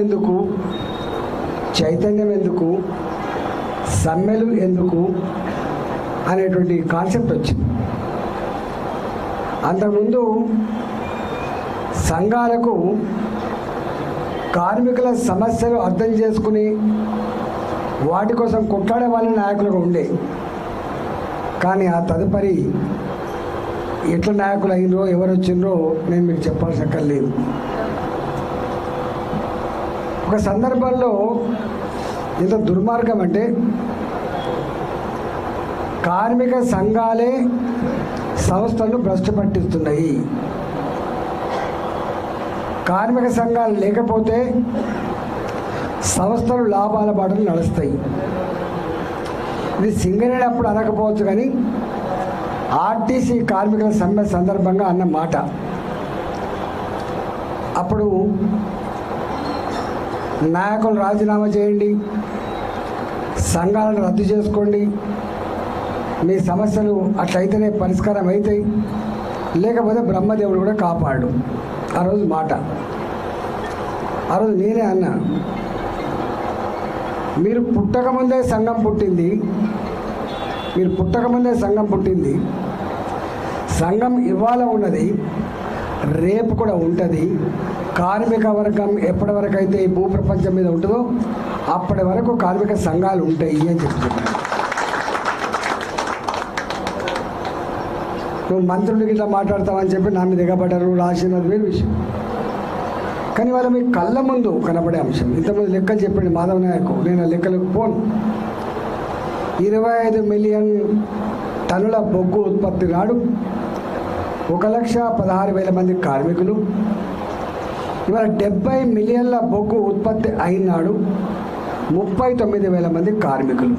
ఎందుకు, చైతన్యం ఎందుకు, సమ్మెలు ఎందుకు అనేటువంటి కాన్సెప్ట్ వచ్చింది. అంతకుముందు సంఘాలకు కార్మికుల సమస్యలు అర్థం చేసుకుని వాటి కోసం కొట్లాడే వాళ్ళ నాయకులుగా ఉండే. కానీ ఆ తదుపరి ఎట్లా నాయకులు అయినరో ఎవరు వచ్చిండ్రో నేను మీకు చెప్పాల్సిన అక్కర్లేదు. ఒక సందర్భంలో ఎంత దుర్మార్గం అంటే కార్మిక సంఘాలే సంస్థలను భ్రష్టు పట్టిస్తున్నాయి. కార్మిక సంఘాలు లేకపోతే సంస్థలు లాభాల బాటలు నడుస్తాయి. ఇది సింగరేణి అప్పుడు అనకపోవచ్చు, కానీ ఆర్టీసీ కార్మికుల సమ్మె సందర్భంగా అన్న మాట. అప్పుడు నాయకులు రాజీనామా చేయండి, సంఘాలను రద్దు చేసుకోండి, మీ సమస్యలు అట్లయితేనే పరిష్కారం అవుతాయి, లేకపోతే బ్రహ్మదేవుడు కూడా కాపాడు. ఆ రోజు మాట. ఆ రోజు నేనే అన్నా, మీరు పుట్టకముందే సంఘం పుట్టింది, మీరు పుట్టకముందే సంఘం పుట్టింది. సంఘం ఇవాళ ఉన్నది, రేపు కూడా ఉంటుంది. కార్మిక వర్గం ఎప్పటి వరకు అయితే ఈ భూప్రపంచం మీద ఉంటుందో అప్పటి వరకు కార్మిక సంఘాలు ఉంటాయి అని చెప్తున్నాను. నువ్వు మంత్రులకి ఇట్లా మాట్లాడతావని చెప్పి నా మీద దిగబడ్డారు, రాసినది వేరు విషయం. కానీ వాళ్ళ మీ కళ్ళ ముందు కనబడే అంశం. ఇంతమంది లెక్కలు చెప్పండి మాధవ నాయకు, నేను ఆ లెక్కలకు పోను. 25 మిలియన్ టన్నుల బొగ్గు ఉత్పత్తి నాడు 1,16,000 మంది కార్మికులు. ఇవాళ 70 మిలియన్ల బొగ్గు ఉత్పత్తి అయినాడు 39,000 మంది కార్మికులు.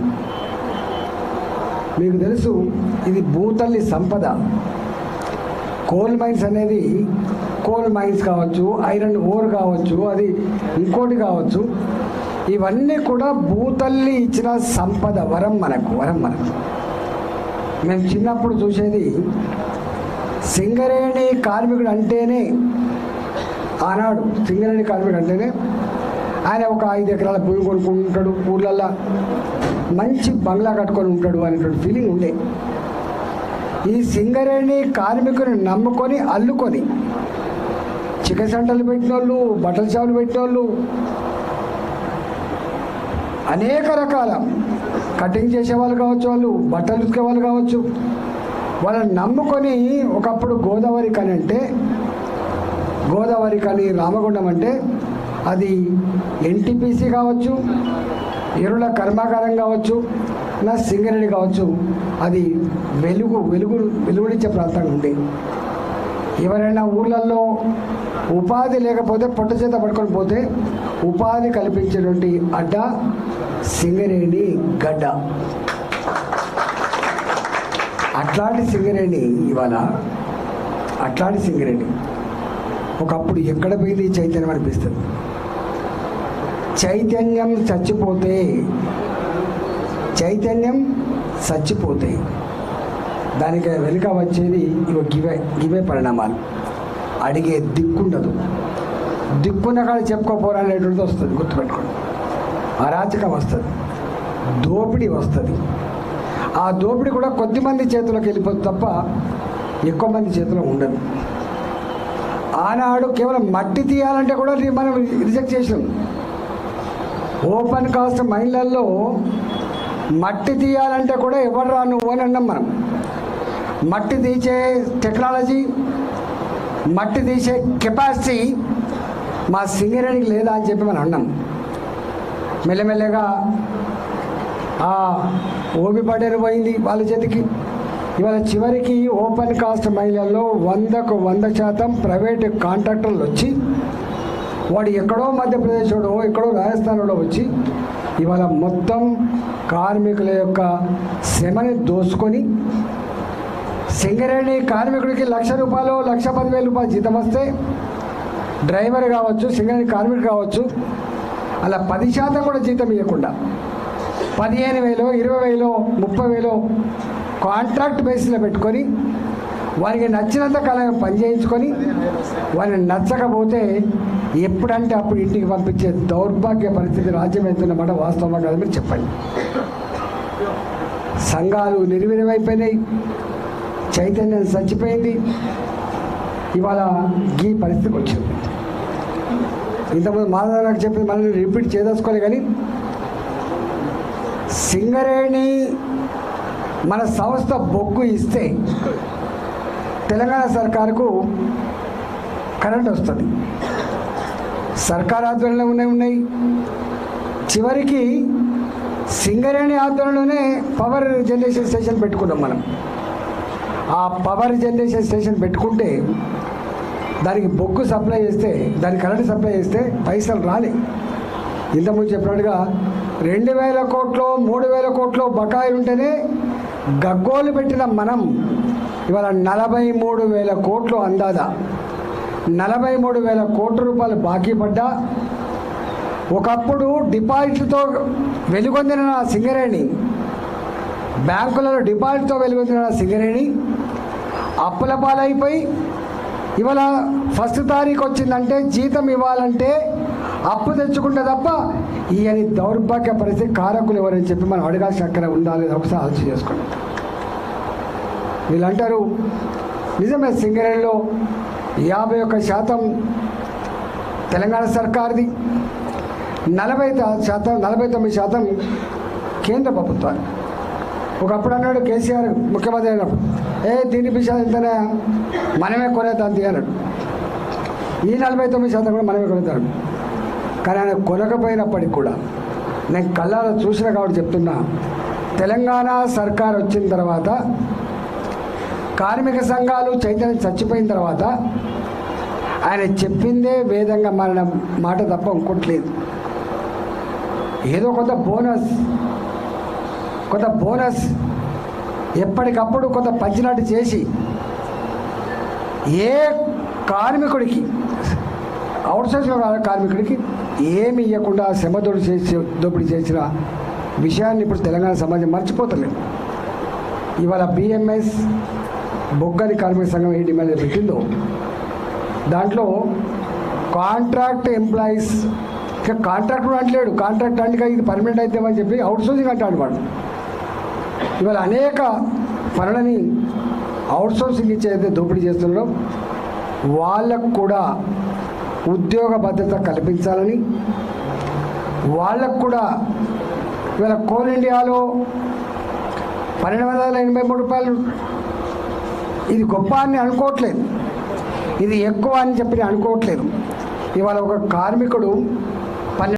మీకు తెలుసు, ఇది భూతల్లి సంపద. కోల్ మైన్స్ అనేది, కోల్ మైన్స్ కావచ్చు, ఐరన్ ఓర్ కావచ్చు, అది ఇంకోటి కావచ్చు, ఇవన్నీ కూడా భూతల్లి ఇచ్చిన సంపద. వరం మనకు. మేము చిన్నప్పుడు చూసేది సింగరేణి కార్మికుడు అంటేనే, ఆనాడు సింగరేణి కార్మికుడు అంటేనే ఆయన ఒక 5 ఎకరాల భూమి కొనుక్కుంటాడు, ఊళ్ళల్లో మంచి బంగ్లా కట్టుకొని ఉంటాడు అనేటువంటి ఫీలింగ్ ఉండే. ఈ సింగరేణి కార్మికుని నమ్ముకొని అల్లుకొని చికెన్ సెంటర్లు పెట్టిన వాళ్ళు, బట్టల షాపులు పెట్టిన వాళ్ళు, అనేక రకాల కటింగ్ చేసేవాళ్ళు కావచ్చు, వాళ్ళు బట్టలు ఉతికే వాళ్ళు కావచ్చు, వాళ్ళని నమ్ముకొని ఒకప్పుడు గోదావరి కని అంటే, గోదావరి కని రామగుండం అంటే అది ఎన్టీపీసీ కావచ్చు, ఎరువుల కర్మాగారం కావచ్చు, నా సింగరేణి కావచ్చు, అది వెలుగునిచ్చే ప్రాంతంగా ఉండే. ఎవరైనా ఊళ్ళల్లో ఉపాధి లేకపోతే పొట్ట చేత పట్టుకొని పోతే ఉపాధి కల్పించేటువంటి అడ్డ సింగరేణి గడ్డ. అట్లాంటి సింగరేణి ఇవాళ, అట్లాంటి సింగరేణి ఒకప్పుడు ఎక్కడ పోయింది చైతన్యం అనిపిస్తుంది. చైతన్యం చచ్చిపోతే దానికి వెనుక వచ్చేది ఇవే పరిణామాలు. అడిగే దిక్కుండదు, దిక్కున్న కాడ చెప్పుకోపోరానేటువంటిది వస్తుంది. గుర్తుపెట్టుకోండి, అరాచకం వస్తుంది, దోపిడీ వస్తుంది. ఆ దోపిడీ కూడా కొద్దిమంది చేతులకు వెళ్ళిపోతుంది తప్ప ఎక్కువ మంది చేతిలో ఉండదు. ఆనాడు కేవలం మట్టి తీయాలంటే కూడా మనం రిజెక్ట్ చేసినాం. ఓపెన్ కాస్ట్ మైన్లలో మట్టి తీయాలంటే కూడా ఎవరు రా నువ్వు అని అన్నాం మనం. మట్టి తీసే టెక్నాలజీ, మట్టి తీసే కెపాసిటీ మా సింగరేణికి లేదా అని చెప్పి మనం అన్నాం. మెల్లమెల్లగా ఆ ఓబి పడేరు పోయింది వాళ్ళ చేతికి. ఇవాళ చివరికి ఓపెన్ కాస్ట్ మైన్లలో 100కు 100% ప్రైవేటు కాంట్రాక్టర్లు వచ్చి, వాడు ఎక్కడో మధ్యప్రదేశ్లో, ఎక్కడో రాజస్థాన్లో వచ్చి ఇవాళ మొత్తం కార్మికుల యొక్క శ్రమని దోసుకొని, సింగరేణి కార్మికుడికి ₹1,00,000 ₹1,10,000 జీతం వస్తే డ్రైవర్ కావచ్చు, సింగరేణి కార్మికుడు కావచ్చు, అలా 10% కూడా జీతం ఇవ్వకుండా 15,000, 20,000, 30,000 కాంట్రాక్ట్ బేస్లో పెట్టుకొని వారికి నచ్చినంత కాలం పని చేయించుకొని వారిని నచ్చకపోతే ఎప్పుడంటే అప్పుడు ఇంటికి పంపించే దౌర్భాగ్య పరిస్థితి రాజ్యం వెళ్తున్నమాట వాస్తవం కదా మీరు చెప్పండి. సంఘాలు నిర్వీర్యమైపోయినాయి, చైతన్యం చచ్చిపోయింది. ఇవాళ ఈ పరిస్థితికి వచ్చింది. ఇంతకుముందు మాధవ నాకు చెప్పింది మళ్ళీ రిపీట్ చేయదలుచుకోలే, కానీ సింగరేణి మన సంస్థ బొగ్గు ఇస్తే తెలంగాణ సర్కారుకు కరెంట్ వస్తుంది. సర్కార్ ఆధ్వర్యంలో ఉన్నాయి. చివరికి సింగరేణి ఆధ్వర్యంలోనే పవర్ జనరేషన్ స్టేషన్ పెట్టుకున్నాం మనం. ఆ పవర్ జనరేషన్ స్టేషన్ పెట్టుకుంటే దానికి బొగ్గు సప్లై చేస్తే, దానికి కరెంట్ సప్లై చేస్తే పైసలు రాలే. ఇంతకుముందు చెప్పినట్టుగా 2,000 కోట్లు 3,000 కోట్లు బకాయిలు ఉంటేనే గగ్గోలు పెట్టిన మనం ఇవాళ 43,000 కోట్లు అందాదా 43,000 కోట్ల రూపాయలు బాకీ పడ్డా. ఒకప్పుడు డిపాజిట్లతో వెలుగొందిన సింగరేణి, బ్యాంకులలో డిపాజిట్తో వెలుగొందిన సింగరేణి అప్పుల పాలైపోయి ఇవాళ 1 తారీఖు వచ్చిందంటే జీతం ఇవ్వాలంటే అప్పు తెచ్చుకుంటే తప్ప ఈయన దౌర్భాగ్య పరిస్థితి కారకులు ఎవరని చెప్పి మనం అడగాల్సిన అక్కడ ఉండాలి. ఒకసారి ఆలోచన చేసుకోండి. వీళ్ళు అంటారు నిజమే సింగరేణిలో 51% తెలంగాణ సర్కార్ది, 49% కేంద్ర ప్రభుత్వాలు. ఒకప్పుడు అన్నాడు కేసీఆర్ ముఖ్యమంత్రి అయినప్పుడు, దీని విషయాలు ఎంతనే మనమే కొనేదాంతి అన్నాడు. ఈ 49% కూడా మనమే కొనేదాడు. కానీ ఆయన కొనకపోయినప్పటికి కూడా నేను కళ్ళాలో చూసిన కాబట్టి చెప్తున్నా, తెలంగాణ సర్కార్ వచ్చిన తర్వాత కార్మిక సంఘాలు చైతన్యం చచ్చిపోయిన తర్వాత ఆయన చెప్పిందే వేదంగా మారిన మాట తప్ప ఇంకోట్లేదు. ఏదో కొంత బోనస్ ఎప్పటికప్పుడు కొంత పంచినట్టు చేసి ఏ కార్మికుడికి, అవుట్సోర్సింగ్ కార్మికుడికి ఏమి ఇవ్వకుండా దోపిడీ చేసిన విషయాన్ని ఇప్పుడు తెలంగాణ సమాజం మర్చిపోతలేదు. ఇవాళ బిఎంఎస్ బొగ్గని కార్మిక సంఘం ఏ డిమాండ్ పెట్టిందో దాంట్లో కాంట్రాక్ట్ ఎంప్లాయీస్, కాంట్రాక్ట్ కూడా అంటలేడు, కాంట్రాక్ట్ అంటే ఇది పర్మనెంట్ అయితేమని చెప్పి అవుట్సోర్సింగ్ అంటాడు వాడు. ఇవాళ అనేక పనులని అవుట్సోర్సింగ్ ఇచ్చేదైతే దోపిడీ చేస్తున్నారో వాళ్ళకు కూడా ఉద్యోగ భద్రత కల్పించాలని, వాళ్ళకు కూడా ఇవాళ కోల్ ఇండియాలో 1,283 రూపాయలు ఇది గొప్ప అని అనుకోవట్లేదు, ఇది ఎక్కువ అని చెప్పి అనుకోవట్లేదు. ఇవాళ ఒక కార్మికుడు